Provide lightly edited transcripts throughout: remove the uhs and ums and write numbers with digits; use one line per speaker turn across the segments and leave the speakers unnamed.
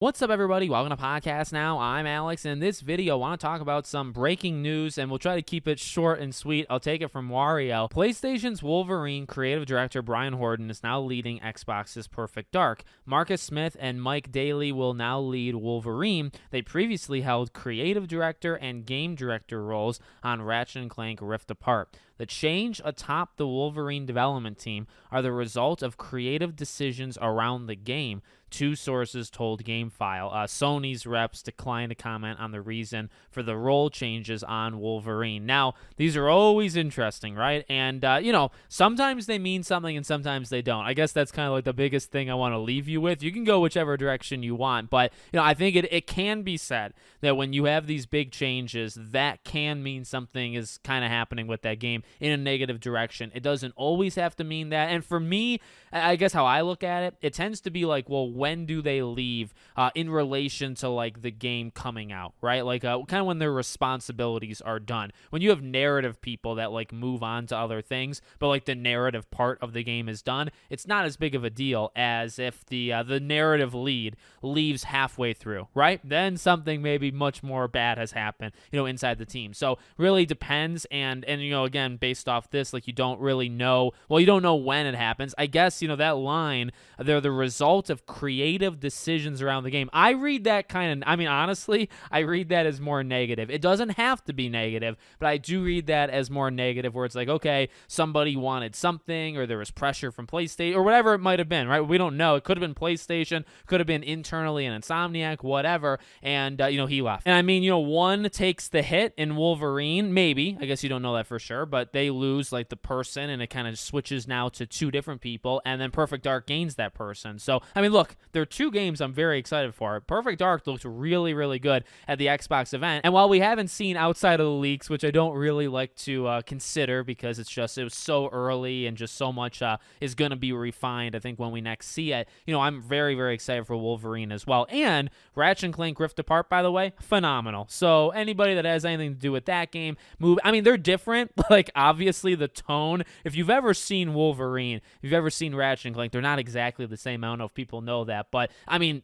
What's up, everybody? Welcome to Podcast Now. I'm Alex, and in this video, I want to talk about some breaking news, and we'll try to keep it short and sweet. I'll take it from Wario. PlayStation's Wolverine creative director Brian Horton is now leading Xbox's Perfect Dark. Marcus Smith and Mike Daly will now lead Wolverine. They previously held creative director and game director roles on Ratchet & Clank Rift Apart. The change atop the Wolverine development team are the result of creative decisions around the game, two sources told GameFile. Sony's reps declined to comment on the reason for the role changes on Wolverine. Now, these are always interesting, right? And, sometimes they mean something and sometimes they don't. I guess that's kind of like the biggest thing I want to leave you with. You can go whichever direction you want, but, I think it can be said that when you have these big changes, that can mean something is kind of happening with that game in a negative direction. It doesn't always have to mean that. And for me, I guess how I look at it, it tends to be like, well, when do they leave in relation to like the game coming out, right? Like kind of when their responsibilities are done. When you have narrative people that like move on to other things, but like the narrative part of the game is done, it's not as big of a deal as if the narrative lead leaves halfway through, right? Then something maybe much more bad has happened, inside the team. So really depends, and again, based off this, like you don't really know. Well, you don't know when it happens. I guess that line, they're the result of creative decisions around the game. I read that honestly, I read that as more negative. It doesn't have to be negative, but I do read that as more negative, where it's like, okay, somebody wanted something, or there was pressure from PlayStation, or whatever it might have been, right? We don't know. It could have been PlayStation, could have been internally an Insomniac, whatever, and he left. And one takes the hit in Wolverine, maybe. I guess you don't know that for sure, but they lose like the person, and it kind of switches now to two different people, and then Perfect Dark gains that person. So look, there are two games I'm very excited for. Perfect Dark looks really, really good at the Xbox event, and while we haven't seen outside of the leaks, which I don't really like to consider because it was so early and just so much is going to be refined, I think, when we next see it, I'm very, very excited for Wolverine as well. And Ratchet & Clank Rift Apart, by the way, phenomenal. So anybody that has anything to do with that game, they're different. Like, obviously, the tone, if you've ever seen Wolverine, if you've ever seen Ratchet & Clank, they're not exactly the same. I don't know if people know that, but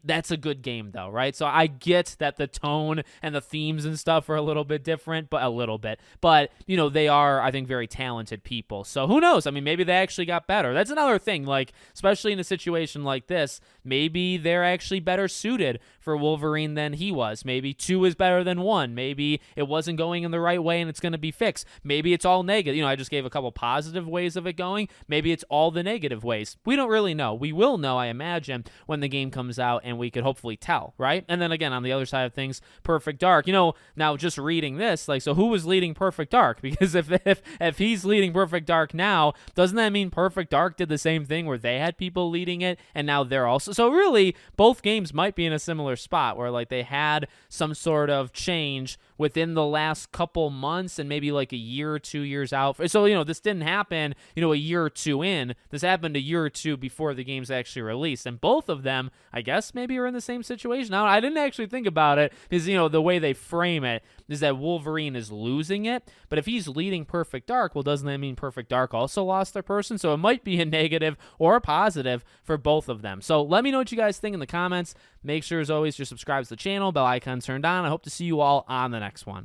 that's a good game though, right? So I get that the tone and the themes and stuff are a little bit different, but they are, I think, very talented people. So who knows? Maybe they actually got better. That's another thing, like, especially in a situation like this, maybe they're actually better suited for Wolverine than he was. Maybe 2 is better than 1. Maybe it wasn't going in the right way and it's going to be fixed. Maybe it's all negative. I just gave a couple positive ways of it going. Maybe it's all the negative ways. We don't really know. We will know, I imagine, when the game comes out, and we could hopefully tell, right? And then again, on the other side of things, Perfect Dark, now just reading this, like, so who was leading Perfect Dark? Because if he's leading Perfect Dark now, doesn't that mean Perfect Dark did the same thing where they had people leading it and now they're also? So really, both games might be in a similar spot where like they had some sort of change within the last couple months and maybe like a year or 2 years out. So, this didn't happen, a year or two in. This happened a year or two before the game's actually released. And both of them, I guess, maybe are in the same situation. Now, I didn't actually think about it because, the way they frame it is that Wolverine is losing it. But if he's leading Perfect Dark, well, doesn't that mean Perfect Dark also lost their person? So it might be a negative or a positive for both of them. So let me know what you guys think in the comments. Make sure, as always, you're subscribed to the channel, bell icon turned on. I hope to see you all on the next one.